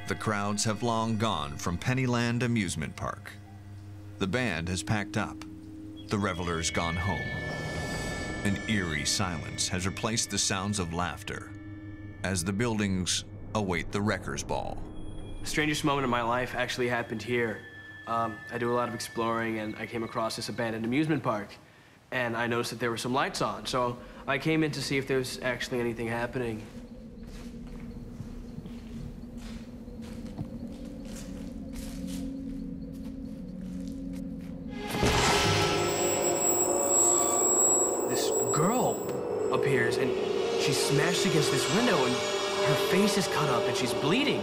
The crowds have long gone from Pennyland Amusement Park. The band has packed up. The revelers gone home. An eerie silence has replaced the sounds of laughter as the buildings await the Wrecker's Ball. The strangest moment of my life actually happened here. I do a lot of exploring, and I came across this abandoned amusement park, and I noticed that there were some lights on, so I came in to see if there was actually anything happening. This girl appears, and she's smashed against this window, and her face is cut up, and she's bleeding.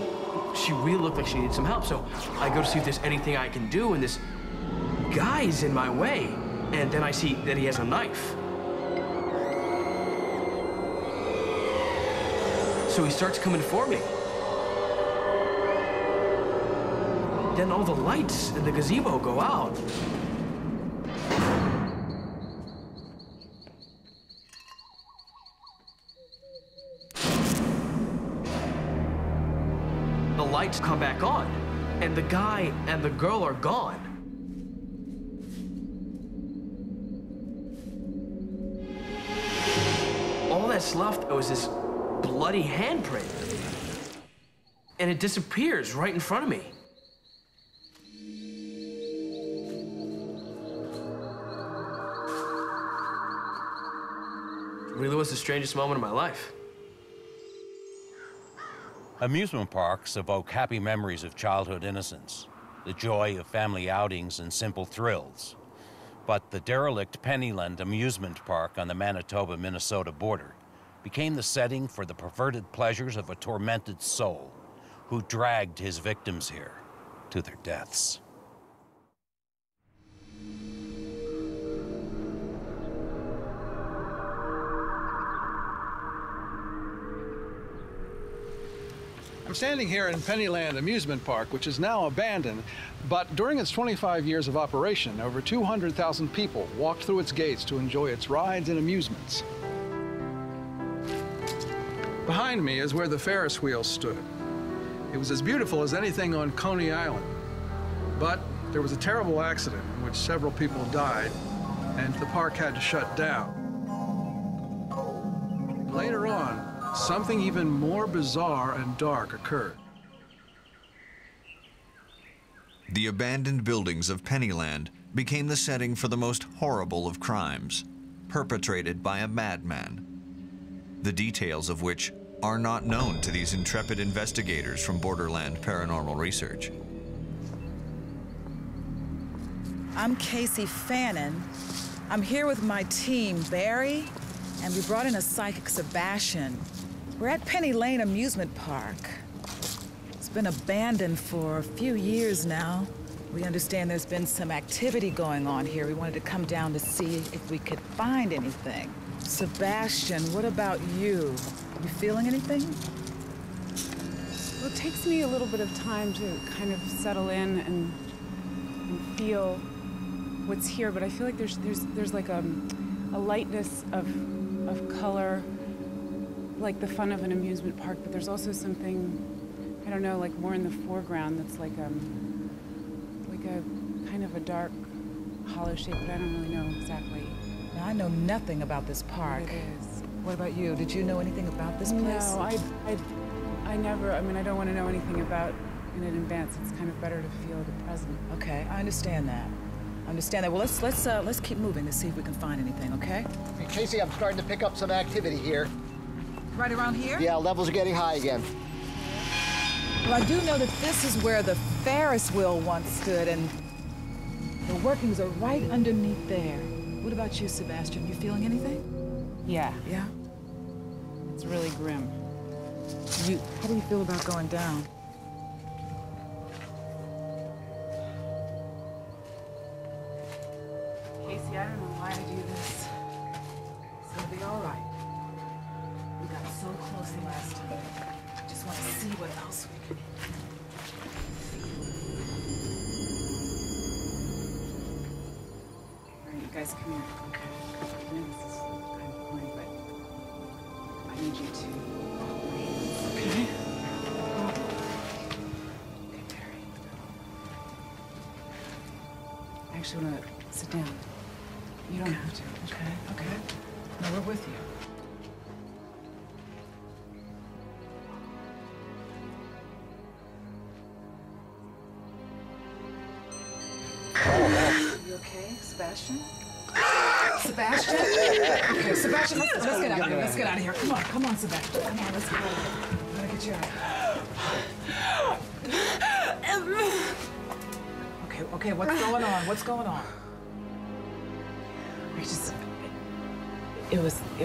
She really looked like she needed some help, so I go to see if there's anything I can do, and this guy's in my way. And then I see that he has a knife. So he starts coming for me. Then all the lights in the gazebo go out. The lights come back on, and the guy and the girl are gone. All that's left was this bloody handprint. And it disappears right in front of me. It really was the strangest moment of my life. Amusement parks evoke happy memories of childhood innocence, the joy of family outings and simple thrills. But the derelict Pennyland Amusement Park on the Manitoba-Minnesota border became the setting for the perverted pleasures of a tormented soul who dragged his victims here to their deaths. I'm standing here in Pennyland Amusement Park, which is now abandoned, but during its 25 years of operation, over 200,000 people walked through its gates to enjoy its rides and amusements. Behind me is where the Ferris Wheel stood. It was as beautiful as anything on Coney Island, but there was a terrible accident in which several people died, and the park had to shut down. Later on, something even more bizarre and dark occurred. The abandoned buildings of Pennyland became the setting for the most horrible of crimes, perpetrated by a madman, the details of which are not known to these intrepid investigators from Borderland Paranormal Research. I'm Casey Fannin. I'm here with my team, Barry, and we brought in a psychic, Sebastian. We're at Penny Lane Amusement Park. It's been abandoned for a few years now. We understand there's been some activity going on here. We wanted to come down to see if we could find anything. Sebastian, what about you? You feeling anything? Well, it takes me a little bit of time to kind of settle in and feel what's here, but I feel like there's like a lightness of color, like the fun of an amusement park, but there's also something, I don't know, like more in the foreground that's like a kind of a dark, hollow shape, but I don't really know exactly. Now, I know nothing about this park. What it is. What about you? Did you know anything about this place? No, I never, I mean, I don't want to know anything about in advance. It's kind of better to feel the present. Okay, I understand that. Well, let's keep moving to see if we can find anything, okay? Hey, Casey, I'm starting to pick up some activity here. Right around here? Yeah, levels are getting high again. Well, I do know that this is where the Ferris wheel once stood, and the workings are right underneath there. What about you, Sebastian? You feeling anything? Yeah. Yeah? It's really grim. How do you feel about going down? Casey, I don't know why I do this. It's gonna be all right. We got so close the last time. I just want to see what else we can. All right, you guys come here. Okay. I know this is kind of corny, but I need you to hold my hands. Okay. actually want to sit down. You don't have to. Okay. No, we're with you. You okay, Sebastian? Sebastian? Okay, Sebastian, let's get out of here. Let's get out of here. Come on, Sebastian. Come on, let's get out of here. I'm gonna get you out. Okay, what's going on? What's going on? It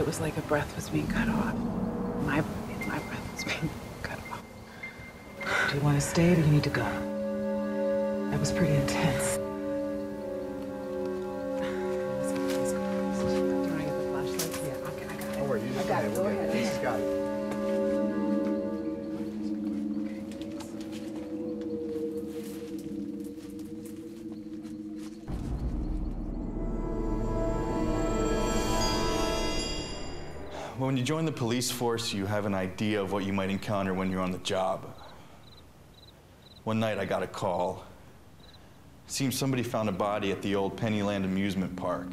was like a breath was being cut off. My breath was being cut off. Do you want to stay or do you need to go? That was pretty intense. Go ahead. He's got it. When you join the police force, you have an idea of what you might encounter when you're on the job. One night I got a call. It seems somebody found a body at the old Pennyland Amusement Park.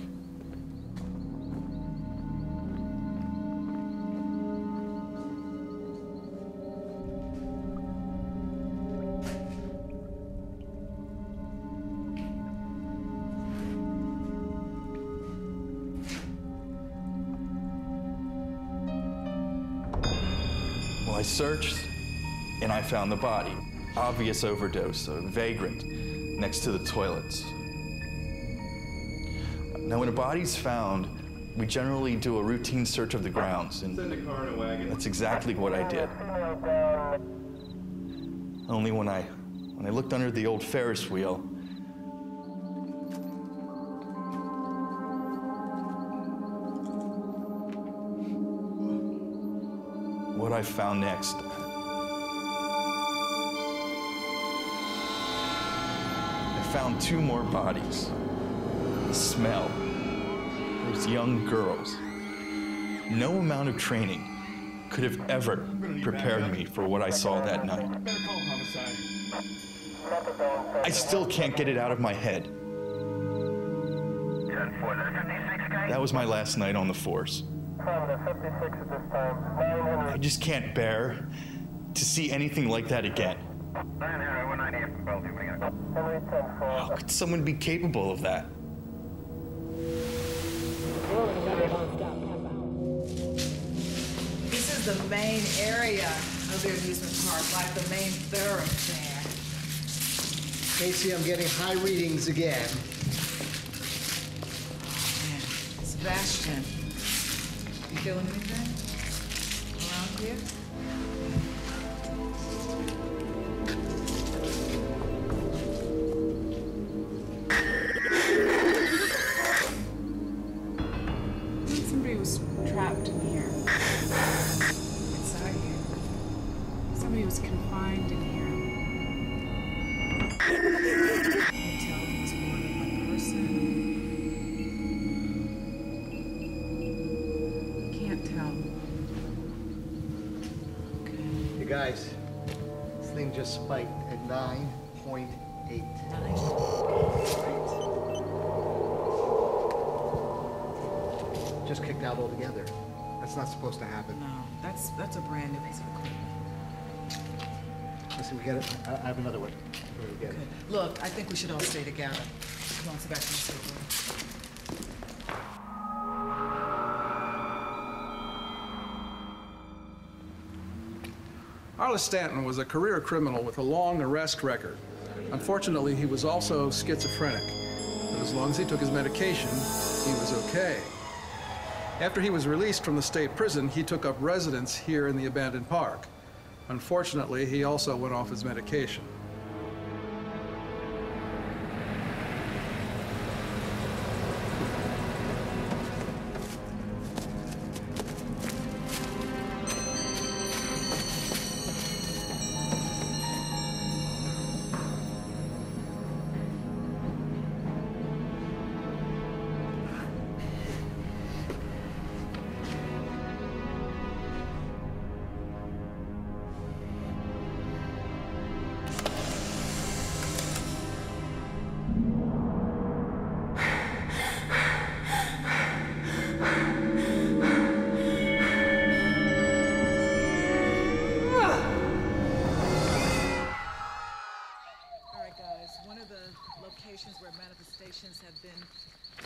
I searched, and I found the body. Obvious overdose, a vagrant, next to the toilets. Now, when a body's found, we generally do a routine search of the grounds, and that's exactly what I did. Only when I looked under the old Ferris wheel, what I found next. I found two more bodies. The smell. Those young girls. No amount of training could have ever prepared me for what I saw that night. I still can't get it out of my head. That was my last night on the force. I just can't bear to see anything like that again. How could someone be capable of that? This is the main area of the amusement park, like the main thoroughfare. Casey, I'm getting high readings again. Sebastian, you feeling anything around here? Somebody was trapped in here. Inside here. Somebody was confined in here. Can you tell if it's more than one person? Can't tell. Hey guys, this thing just spiked at 9.8. Just kicked out altogether. That's not supposed to happen. No, that's a brand new piece of equipment. Listen, we get it. I have another one. We're gonna get it. Good. Look, I think we should all stay together. Come on, Sebastian, let's go. Arliss Stanton was a career criminal with a long arrest record. Unfortunately, he was also schizophrenic. But as long as he took his medication, he was okay. After he was released from the state prison, he took up residence here in the abandoned park. Unfortunately, he also went off his medication.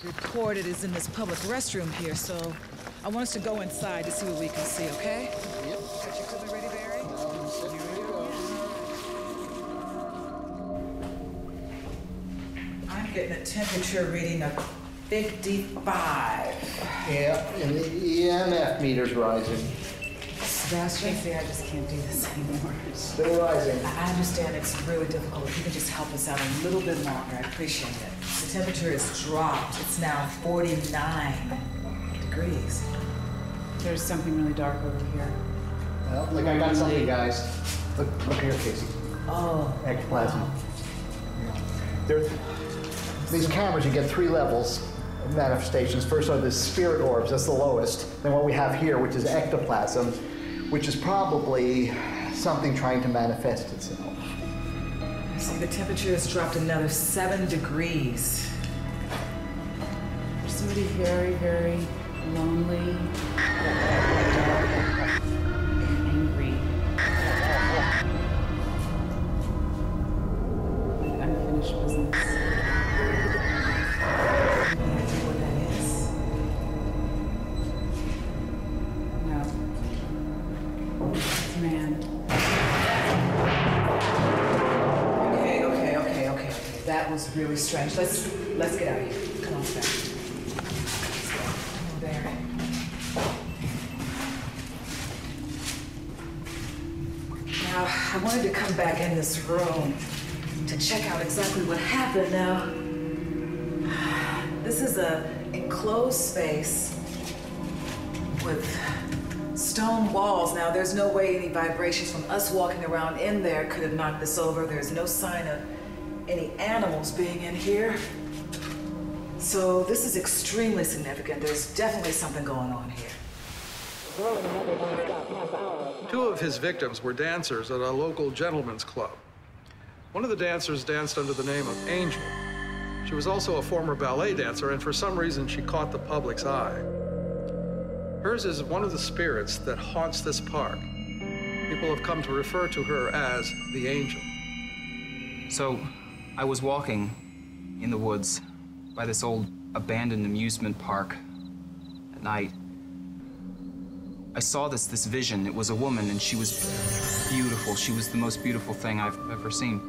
reported is in this public restroom here, so I want us to go inside to see what we can see, okay? Yep. Got your equipment ready, Barry? I'm getting a temperature reading of 55. Yeah, and the EMF meter's rising. Sebastian? Casey, I just can't do this anymore. Still rising. I understand it's really difficult. If you could just help us out a little bit longer, I'd appreciate it. The temperature has dropped. It's now 49 degrees. There's something really dark over here. Well, look, I got something, guys. Look here, Casey. Oh. Ectoplasm. Yeah. These cameras, you get 3 levels of manifestations. First are the spirit orbs, that's the lowest. Then what we have here, which is ectoplasm, which is probably something trying to manifest itself. See, the temperature has dropped another 7 degrees. There's somebody very, very lonely, angry. Unfinished business. Any idea what that is? No. It's a man. Okay. That was really strange. Let's get out of here. Come on, Sebastian. Come on, Barry. Now, I wanted to come back in this room to check out exactly what happened. Now, this is an enclosed space with stone walls. Now, there's no way any vibrations from us walking around in there could have knocked this over. There's no sign of any animals being in here. So this is extremely significant. There's definitely something going on here. 2 of his victims were dancers at a local gentleman's club. One of the dancers danced under the name of Angel. She was also a former ballet dancer, and for some reason she caught the public's eye. Hers is one of the spirits that haunts this park. People have come to refer to her as the Angel. So, I was walking in the woods by this old abandoned amusement park at night. I saw this vision. It was a woman, and she was beautiful. She was the most beautiful thing I've ever seen.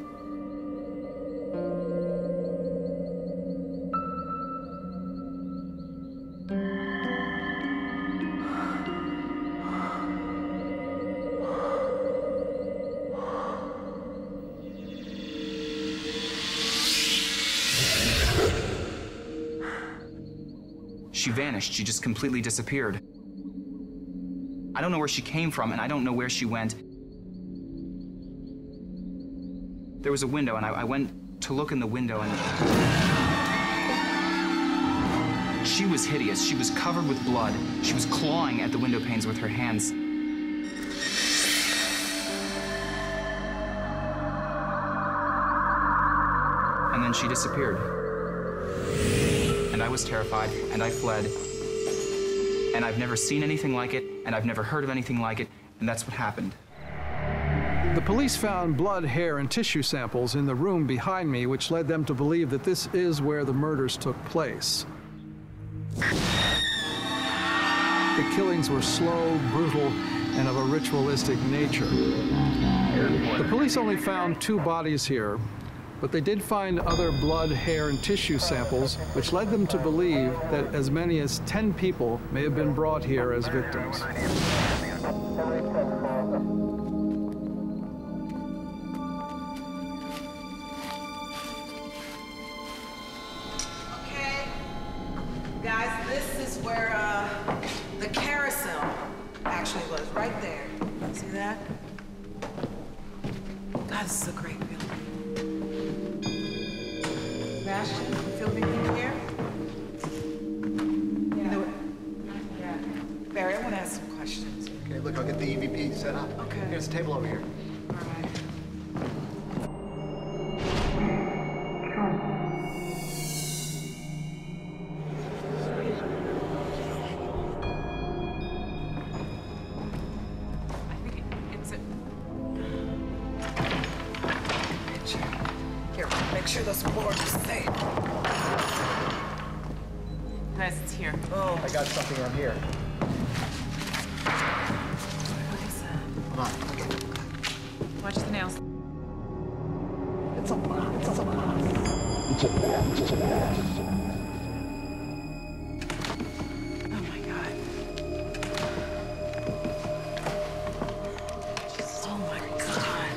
She vanished. She just completely disappeared. I don't know where she came from, and I don't know where she went. There was a window, and I went to look in the window, and she was hideous. She was covered with blood. She was clawing at the window panes with her hands. And then she disappeared. And I was terrified, and I fled. And I've never seen anything like it, and I've never heard of anything like it, and that's what happened. The police found blood, hair, and tissue samples in the room behind me, which led them to believe that this is where the murders took place. The killings were slow, brutal, and of a ritualistic nature. The police only found 2 bodies here, but they did find other blood, hair, and tissue samples, which led them to believe that as many as 10 people may have been brought here as victims. Okay, guys, this is where the carousel actually was, right there. See that? God, this is a great building. Sebastian, you feel anything here? You know what? Yeah. Barry, I want to ask some questions. Okay, look, I'll get the EVP set up. Okay. Here's a table over here. All right. I think it's a... Here, make sure those boards are safe. Guys, it's here. Oh, I got something on here. what is that? Hold on. Okay. Watch the nails. It's a box. It's a box. Oh my God. Jesus, oh my God.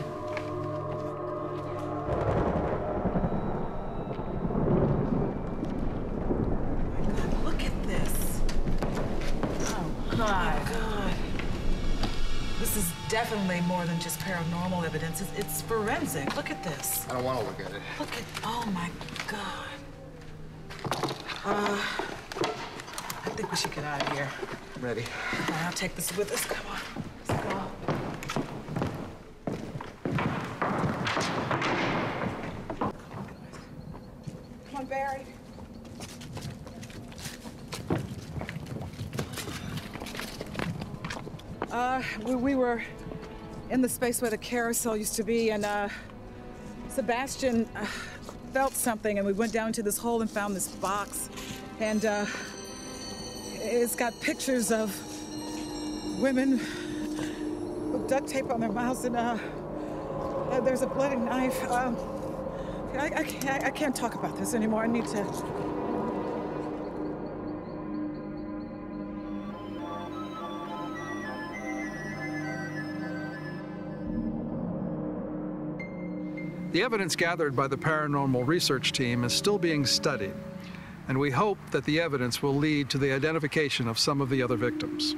Oh my God, look at this. Oh God. This is definitely more than just paranormal evidence. It's forensic. Look at this. I don't want to look at it. Look at, oh my God. I think we should get out of here. Ready. I'll take this with us. Come on. Let's go. Come on, Barry. We were in the space where the carousel used to be, and Sebastian felt something, and we went down to this hole and found this box, and it's got pictures of women with duct tape on their mouths, and there's a bloody knife. I can't talk about this anymore. I need to. The evidence gathered by the paranormal research team is still being studied, and we hope that the evidence will lead to the identification of some of the other victims.